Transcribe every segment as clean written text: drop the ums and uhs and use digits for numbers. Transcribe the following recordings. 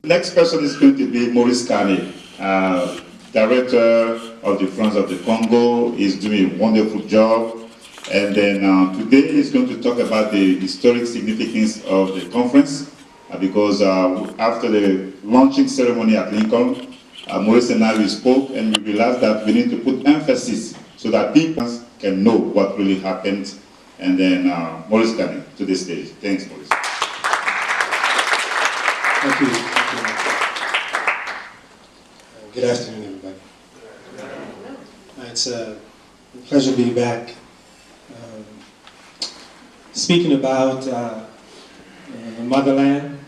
Next person is going to be Maurice Carney, Director of the Friends of the Congo. He's doing a wonderful job. And then today he's going to talk about the historic significance of the conference because after the launching ceremony at Lincoln, Maurice and I spoke and we realized that we need to put emphasis so that people can know what really happened. And then Maurice Carney to the stage. Thanks, Maurice. Thank you. Good afternoon, everybody. It's a pleasure to be back. Speaking about the motherland,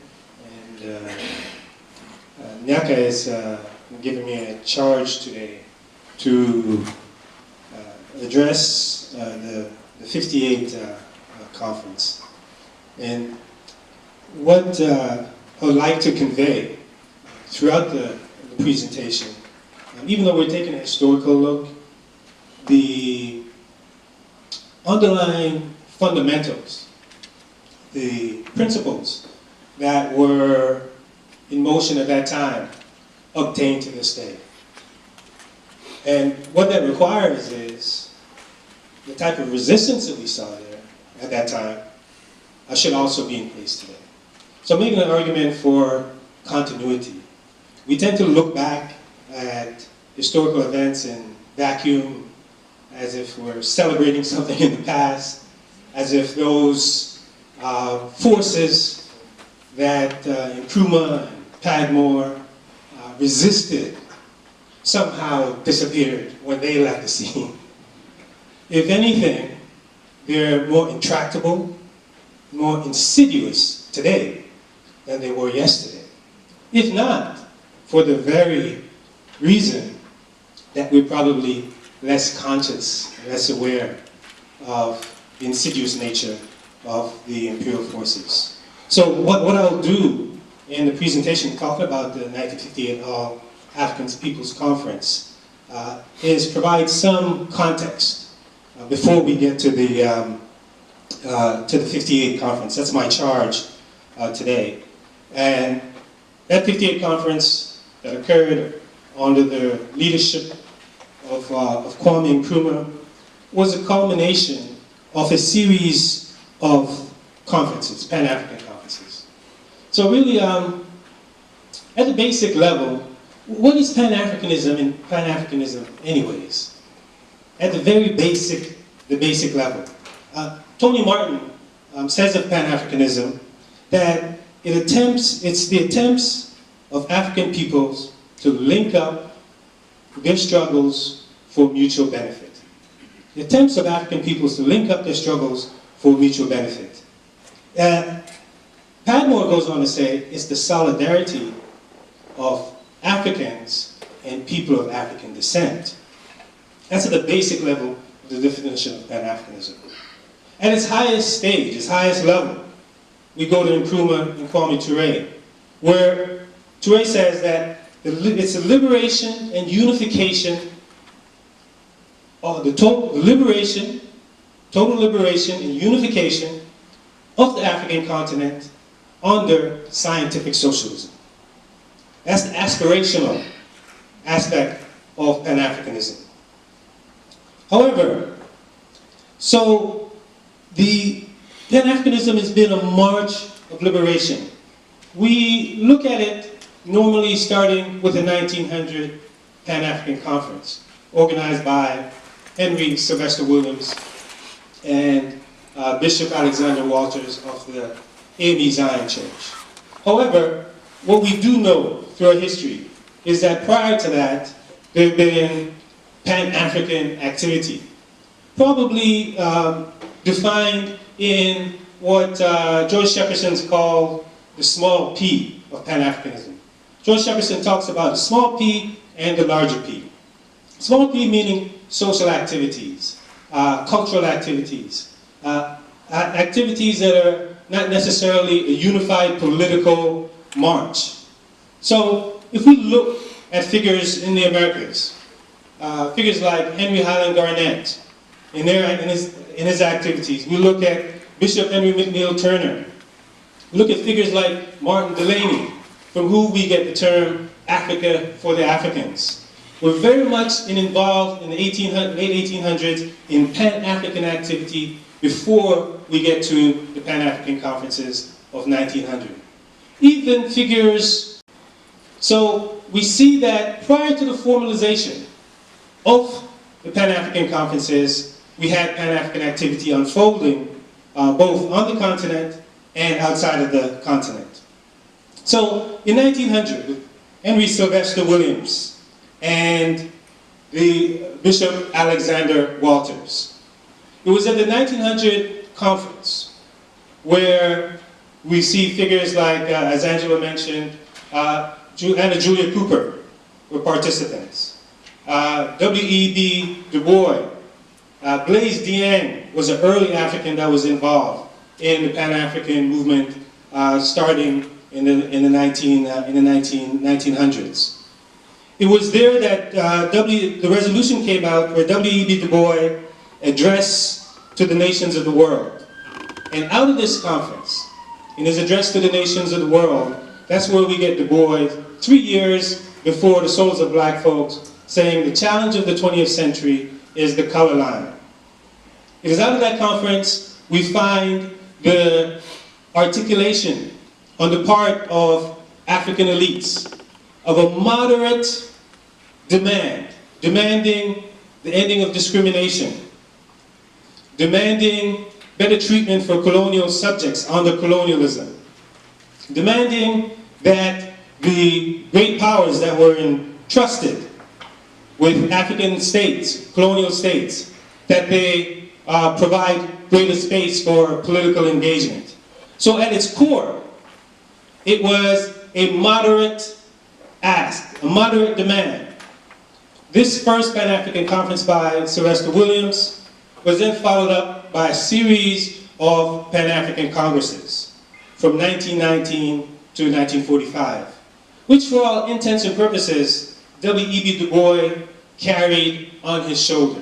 and Nyaka is giving me a charge today to address the 58 conference. And what I would like to convey throughout the presentation, even though we're taking a historical look, the underlying fundamentals, the principles that were in motion at that time obtained to this day. And what that requires is the type of resistance that we saw there at that time should also be in place today. So I'm making an argument for continuity. We tend to look back at historical events in vacuum as if we're celebrating something in the past, as if those forces that Nkrumah and Padmore resisted somehow disappeared when they left the scene. If anything, they're more intractable, more insidious today than they were yesterday. If not, for the very reason that we're probably less conscious, less aware of the insidious nature of the imperial forces. So what I'll do in the presentation talking about the 1958 All-African People's Conference is provide some context before we get to the 58 conference. That's my charge today. And that 58 conference that occurred under the leadership of Kwame Nkrumah was a culmination of a series of conferences, Pan-African conferences. So really, at the basic level, what is Pan-Africanism and Pan-Africanism anyways? At the very basic level. Tony Martin says of Pan-Africanism that it's the attempts of African peoples to link up their struggles for mutual benefit. The attempts of African peoples to link up their struggles for mutual benefit. Padmore goes on to say it's the solidarity of Africans and people of African descent. That's at the basic level of the definition of Pan-Africanism. At its highest stage, its highest level, we go to Nkrumah and Kwame Ture, where Ture says that it's a liberation and unification of the total liberation and unification of the African continent under scientific socialism. That's the aspirational aspect of Pan-Africanism. However, so the Pan-Africanism has been a march of liberation. We look at it normally starting with the 1900 Pan-African Conference, organized by Henry Sylvester Williams and Bishop Alexander Walters of the AME Zion Church. However, what we do know through our history is that prior to that, there have been Pan-African activity, probably defined in what George Shepperson's called the small p of Pan-Africanism. George Shepperson talks about the small p and the larger p. Small p meaning social activities, cultural activities, activities that are not necessarily a unified political march. So if we look at figures in the Americas, figures like Henry Highland Garnett, in his activities, we look at Bishop Henry McNeil Turner, we look at figures like Martin Delany, from who we get the term Africa for the Africans. We're very much involved in the late 1800s in Pan-African activity before we get to the Pan-African conferences of 1900. Even figures, so we see that prior to the formalization of the Pan-African conferences, we had Pan-African activity unfolding both on the continent and outside of the continent. So in 1900, with Henry Sylvester Williams and the Bishop Alexander Walters, it was at the 1900 conference where we see figures like, as Angela mentioned, Anna Julia Cooper were participants. W.E.B. Du Bois, Blaise Diagne was an early African that was involved in the Pan-African movement starting in the 1900s. It was there that the resolution came out where W.E.B. Du Bois addressed to the nations of the world. And out of this conference, in his address to the nations of the world, that's where we get Du Bois 3 years before the Souls of Black Folks saying the challenge of the 20th century is the color line. It is out of that conference we find the articulation on the part of African elites of a moderate demand, demanding the ending of discrimination, demanding better treatment for colonial subjects under colonialism, demanding that the great powers that were entrusted with African states, colonial states, that they provide greater space for political engagement. So at its core, it was a moderate ask, a moderate demand. This first Pan-African conference by Sylvester Williams was then followed up by a series of Pan-African congresses from 1919 to 1945, which for all intents and purposes, W.E.B. Du Bois carried on his shoulder.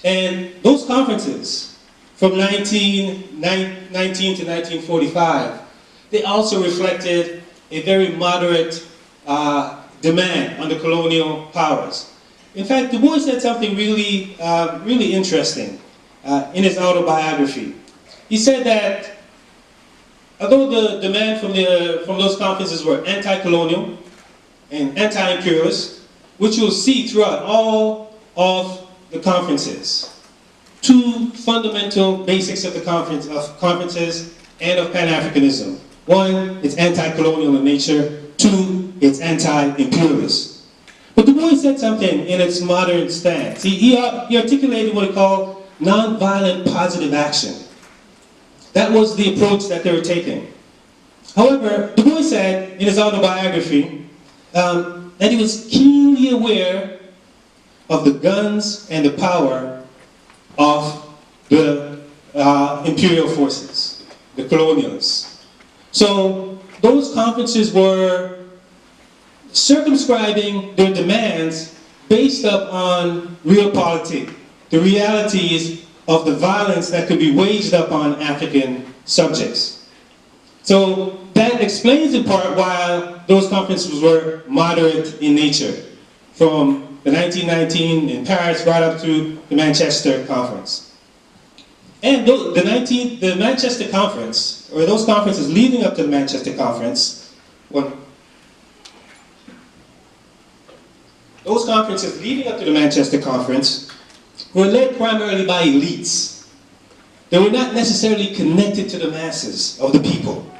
And those conferences from 1919 to 1945, they also reflected a very moderate demand on the colonial powers. In fact, Du Bois said something really, really interesting in his autobiography. He said that although the demand from those conferences were anti-colonial and anti-imperialist, which you'll see throughout all of the conferences, two fundamental basics of the conferences and of Pan-Africanism. One, it's anti-colonial in nature. Two, it's anti-imperialist. But Du Bois said something in its modern stance. He articulated what he called nonviolent positive action. That was the approach that they were taking. However, Du Bois said in his autobiography that he was keenly aware of the guns and the power of the imperial forces, the colonialists. So those conferences were circumscribing their demands based upon realpolitik, the realities of the violence that could be waged upon African subjects. So that explains in part why those conferences were moderate in nature, from the 1919 in Paris right up to the Manchester Conference. And the Manchester Conference, or those conferences leading up to the Manchester Conference, those conferences leading up to the Manchester Conference were led primarily by elites. They were not necessarily connected to the masses of the people.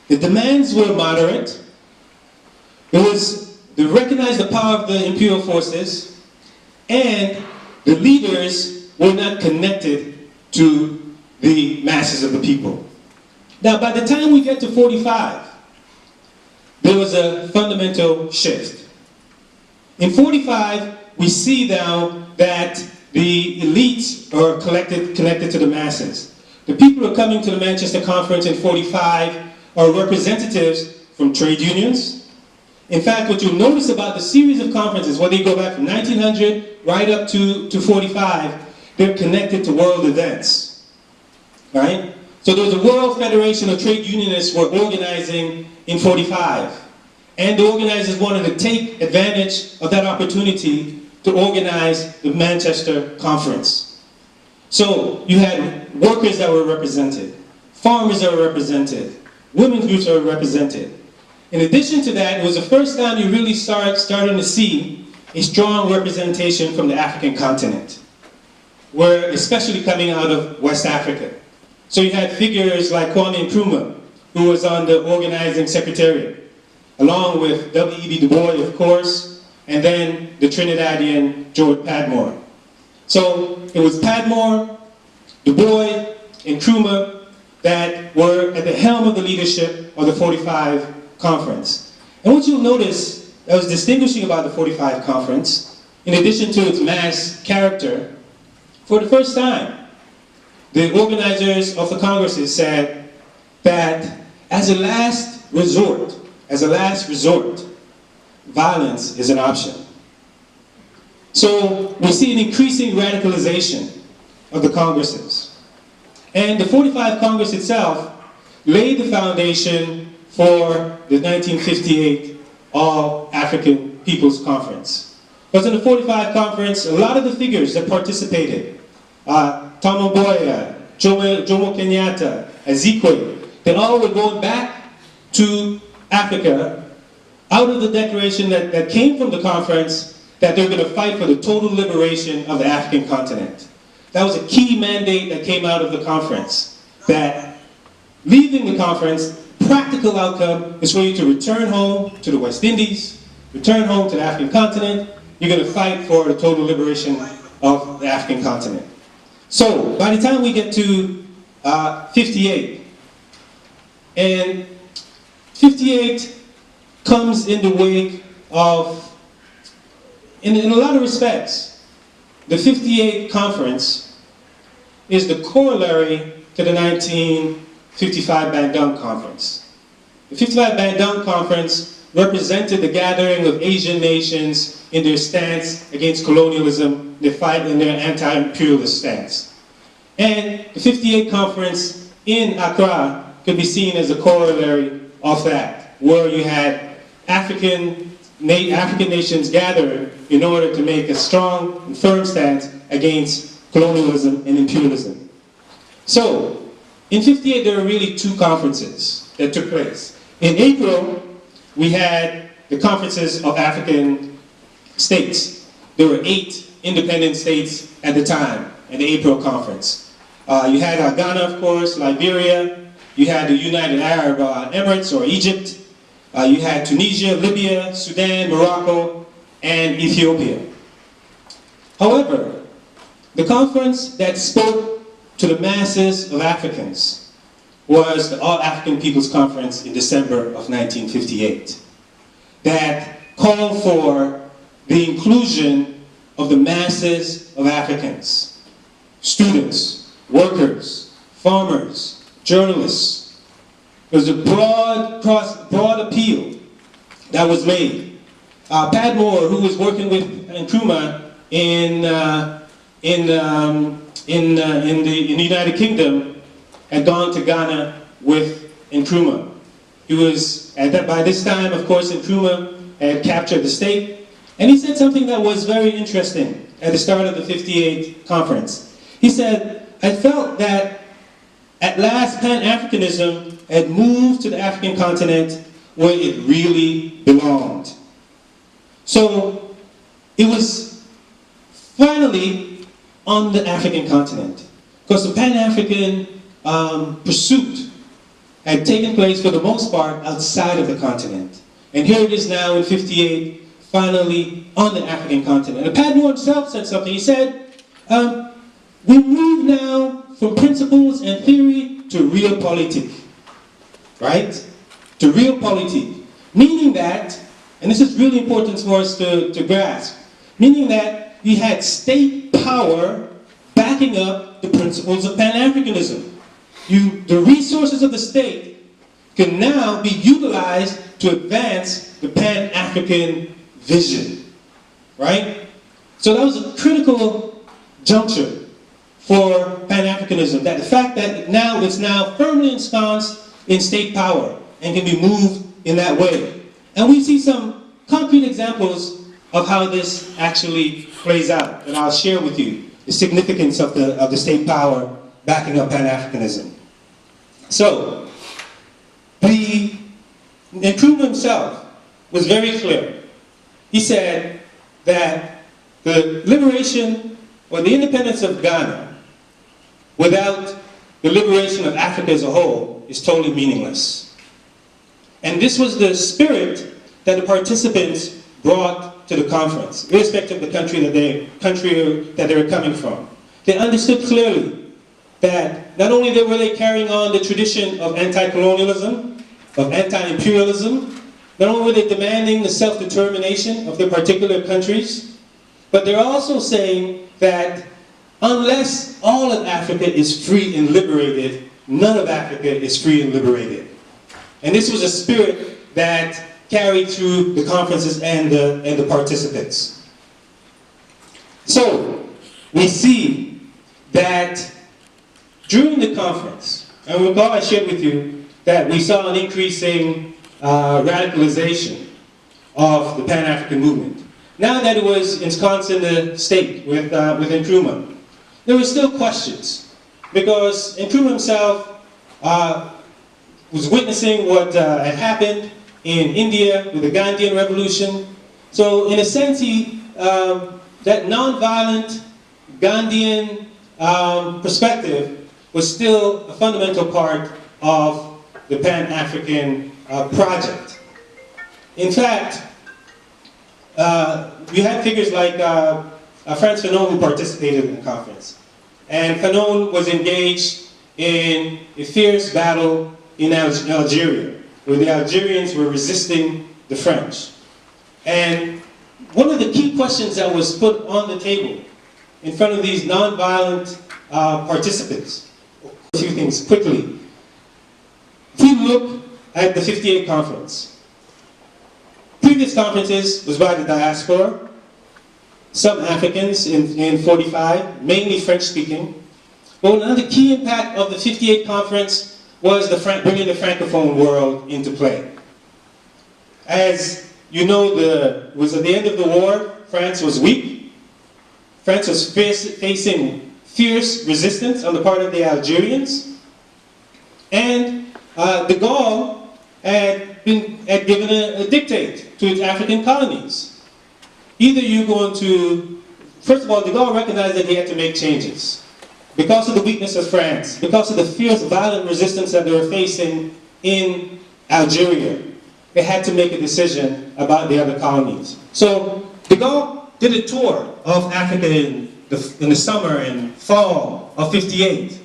The demands were moderate. They recognized the power of the imperial forces, and the leaders were not connected to the masses of the people. Now, by the time we get to 45, there was a fundamental shift. In 45, we see now that the elites are connected to the masses. The people who are coming to the Manchester Conference in 45 are representatives from trade unions. In fact, what you'll notice about the series of conferences, whether you go back from 1900 right up to 45, they're connected to world events, right? So there was a World Federation of Trade Unionists were organizing in 45. And the organizers wanted to take advantage of that opportunity to organize the Manchester Conference. So you had workers that were represented, farmers that were represented, women's groups that were represented. In addition to that, it was the first time you really starting to see a strong representation from the African continent, where especially coming out of West Africa. So you had figures like Kwame Nkrumah, who was on the organizing secretariat, along with W.E.B. Du Bois, of course, and then the Trinidadian George Padmore. So it was Padmore, Du Bois, and Nkrumah that were at the helm of the leadership of the 45 conference. And what you'll notice that was distinguishing about the 45 conference, in addition to its mass character, for the first time, the organizers of the congresses said that as a last resort, violence is an option. So we see an increasing radicalization of the congresses. And the 45 Congress itself laid the foundation for the 1958 All-African People's Conference. Because in the 45 Conference, a lot of the figures that participated, Tom Mboya, Jomo Kenyatta, Azikwe, they all were going back to Africa out of the declaration that came from the conference that they're going to fight for the total liberation of the African continent. That was a key mandate that came out of the conference, that leaving the conference, practical outcome is for you to return home to the West Indies, return home to the African continent. You're going to fight for the total liberation of the African continent. So by the time we get to 58, and 58 comes in the wake of, in a lot of respects, the 58 conference is the corollary to the 1955 Bandung Conference. The 55 Bandung Conference represented the gathering of Asian nations in their stance against colonialism, their fight and their anti-imperialist stance. And the 58 Conference in Accra could be seen as a corollary of that, where you had African nations gathered in order to make a strong and firm stance against colonialism and imperialism. So, in 58 there were really two conferences that took place. In April, we had the conferences of African states. There were 8 independent states at the time in the April conference. You had Ghana, of course, Liberia. You had the United Arab Emirates, or Egypt. You had Tunisia, Libya, Sudan, Morocco, and Ethiopia. However, the conference that spoke to the masses of Africans was the All-African People's Conference in December of 1958, that called for the inclusion of the masses of Africans, students, workers, farmers, journalists. There was a broad appeal that was made. Padmore, who was working with Nkrumah in the United Kingdom, had gone to Ghana with Nkrumah. He was, by this time, of course, Nkrumah had captured the state, and he said something that was very interesting at the start of the 58 conference. He said, I felt that at last Pan-Africanism had moved to the African continent where it really belonged. So it was finally on the African continent, because the Pan-African pursuit had taken place for the most part outside of the continent. And here it is now in 58, finally on the African continent. And Padmore himself said something. He said, we move now from principles and theory to real politic, right? To real politic. Meaning that, and this is really important for us to grasp, meaning that we had state power backing up the principles of Pan-Africanism. The resources of the state can now be utilized to advance the Pan-African vision, right? So that was a critical juncture for Pan-Africanism, that the fact that now it's now firmly ensconced in state power and can be moved in that way. And we see some concrete examples of how this actually plays out, and I'll share with you the significance of the state power backing up Pan-Africanism. So, Nkrumah himself was very clear. He said that the liberation or the independence of Ghana without the liberation of Africa as a whole is totally meaningless. And this was the spirit that the participants brought to the conference, irrespective of the country that they were coming from. They understood clearly that not only were they carrying on the tradition of anti-colonialism, of anti-imperialism, not only were they demanding the self-determination of their particular countries, but they're also saying that unless all of Africa is free and liberated, none of Africa is free and liberated. And this was a spirit that carried through the conferences and the participants. So, we see that during the conference, and recall I shared with you that we saw an increasing radicalization of the Pan-African movement. Now that it was ensconced in the state with Nkrumah, there were still questions, because Nkrumah himself was witnessing what had happened in India with the Gandhian revolution. So in a sense, that non-violent Gandhian perspective was still a fundamental part of the Pan-African project. In fact, you had figures like Frantz Fanon, who participated in the conference. And Fanon was engaged in a fierce battle in Algeria, where the Algerians were resisting the French. And one of the key questions that was put on the table in front of these non-violent participants, a few things quickly. If we look at the 58 conference, previous conferences was by the diaspora, some Africans in 45, mainly French-speaking. But another key impact of the 58 conference was bringing the Francophone world into play. As you know, was at the end of the war, France was weak. France was facing fierce resistance on the part of the Algerians. And de Gaulle had given a dictate to its African colonies. Either you're going to, first of all, de Gaulle recognized that he had to make changes. Because of the weakness of France, because of the fierce violent resistance that they were facing in Algeria, they had to make a decision about the other colonies. So de Gaulle did a tour of Africa in the summer and fall of 58.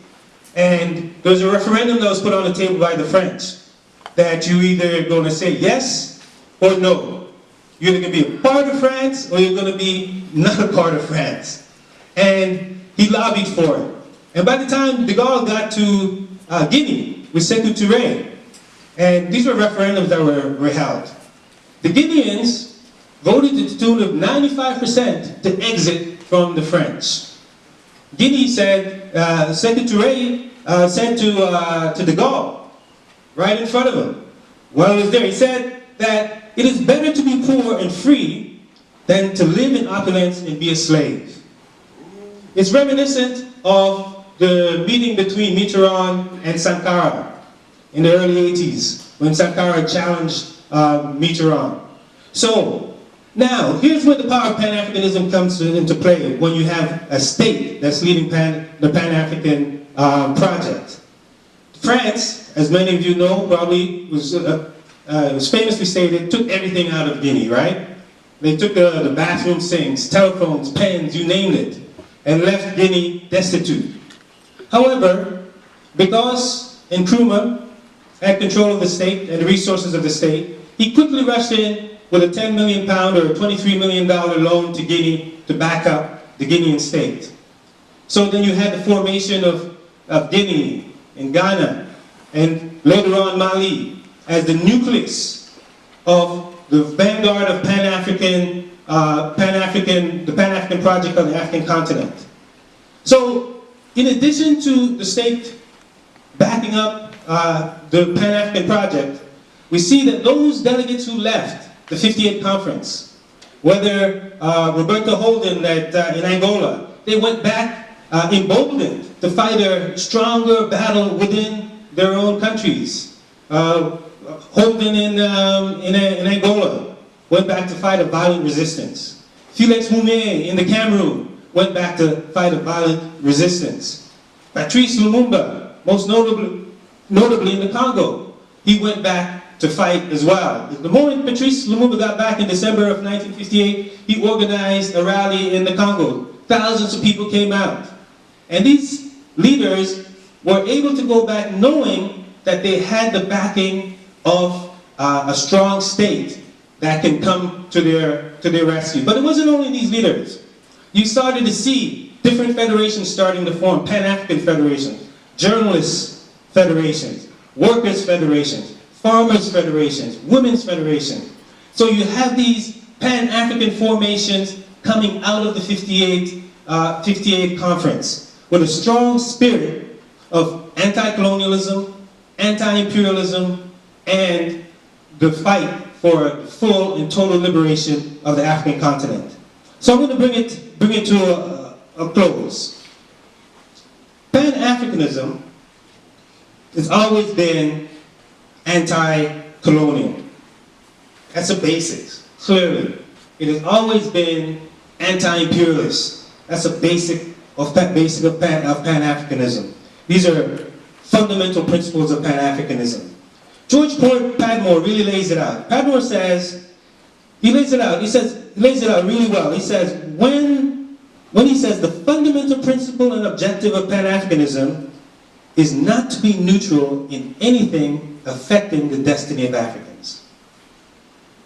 And there was a referendum that was put on the table by the French that you either going to say yes or no. You're either going to be a part of France or you're going to be not a part of France. And he lobbied for it. And by the time de Gaulle got to Guinea with Sékou Touré, and these were referendums that were held, the Guineans voted to the tune of 95% to exit from the French. Guinea said, Sékou Touré said to de Gaulle, right in front of him, while he was there, he said that it is better to be poor and free than to live in opulence and be a slave. It's reminiscent of the meeting between Mitterrand and Sankara in the early 80s, when Sankara challenged Mitterrand. So, now, here's where the power of Pan-Africanism comes into play, when you have a state that's leading the Pan-African project. France, as many of you know, probably was famously stated, took everything out of Guinea, right? They took the bathroom sinks, telephones, pens, you named it, and left Guinea destitute. However, because Nkrumah had control of the state and the resources of the state, he quickly rushed in with a £10 million or $23 million loan to Guinea to back up the Guinean state. So then you had the formation of Guinea and Ghana, and later on Mali, as the nucleus of the vanguard of the Pan-African project on the African continent. So in addition to the state backing up the Pan-African project, we see that those delegates who left the 58 conference, whether Roberto Holden in Angola, they went back emboldened to fight a stronger battle within their own countries. Holden in Angola went back to fight a violent resistance. Felix Moumet in the Cameroon went back to fight a violent resistance. Patrice Lumumba, most notably in the Congo, he went back to fight as well. The moment Patrice Lumumba got back in December of 1958, he organized a rally in the Congo. Thousands of people came out. And these leaders were able to go back knowing that they had the backing of a strong state that can come to their rescue. But it wasn't only these leaders. You started to see different federations starting to form, Pan-African federations, journalists federations, workers federations, farmers federations, women's federations. So you have these Pan-African formations coming out of the 58 conference with a strong spirit of anti-colonialism, anti-imperialism, and the fight for full and total liberation of the African continent. So I'm going to bring it to a close. Pan-Africanism has always been anti-colonial. That's the basics, clearly. It has always been anti-imperialist. That's a basic of Pan-Africanism. These are fundamental principles of Pan-Africanism. George Padmore really lays it out. Padmore says, he lays it out really well. He says, when he says the fundamental principle and objective of Pan-Africanism is not to be neutral in anything affecting the destiny of Africans.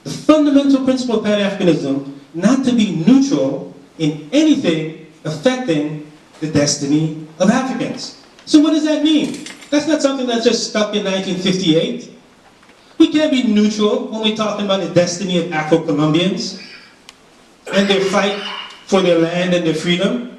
The fundamental principle of Pan-Africanism, not to be neutral in anything affecting the destiny of Africans. So what does that mean? That's not something that's just stuck in 1958. We can't be neutral when we're talking about the destiny of Afro-Colombians and their fight for their land and their freedom.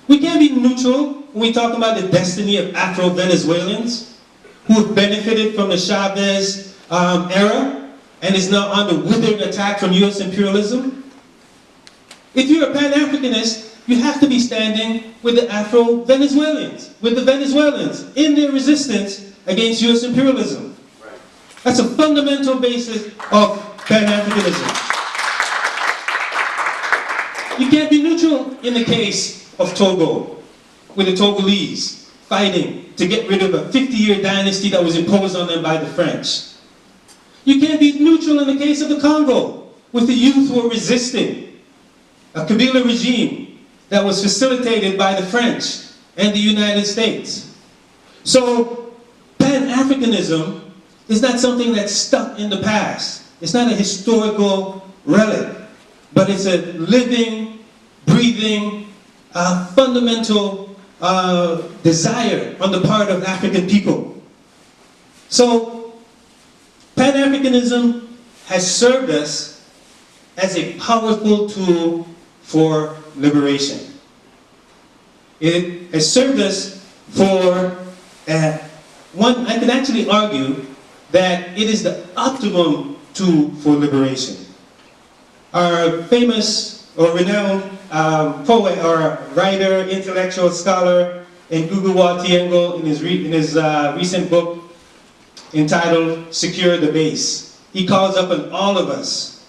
We can't be neutral when we talk about the destiny of Afro-Venezuelans who have benefited from the Chavez era and is now under withering attack from US imperialism. If you're a Pan-Africanist, you have to be standing with the Afro-Venezuelans, with the Venezuelans in their resistance against US imperialism. Right. That's a fundamental basis of Pan-Africanism. You can't be neutral in the case of Togo, with the Togolese fighting to get rid of a 50-year dynasty that was imposed on them by the French. You can't be neutral in the case of the Congo, with the youth who are resisting a Kabila regime that was facilitated by the French and the United States. So Pan-Africanism is not something that's stuck in the past. It's not a historical relic, but it's a living, breathing, fundamental desire on the part of African people. So Pan-Africanism has served us as a powerful tool for liberation. It has served us for I can actually argue that it is the optimum tool for liberation. Our famous or renowned poet or writer, intellectual scholar, Ngugi wa Thiong'o, in his recent book entitled Secure the Base, he calls up on all of us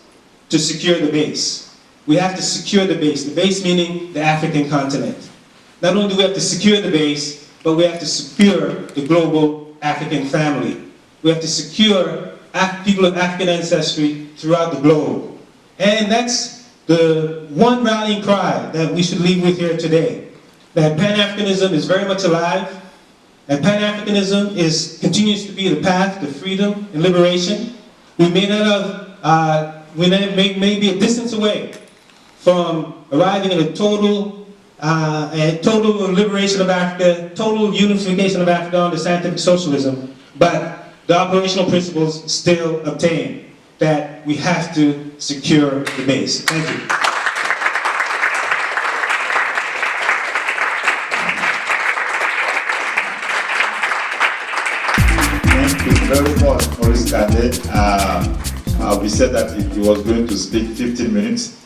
to secure the base. We have to secure the base meaning the African continent. Not only do we have to secure the base, but we have to secure the global African family. We have to secure people of African ancestry throughout the globe. And that's the one rallying cry that we should leave with here today. That Pan-Africanism is very much alive, and Pan-Africanism continues to be the path to freedom and liberation. We may be a distance away from arriving at a total liberation of Africa, total unification of Africa under scientific socialism, but the operational principles still obtain, that we have to secure the base. Thank you. Thank you very much, Maurice Carney. We said that he was going to speak 15 minutes.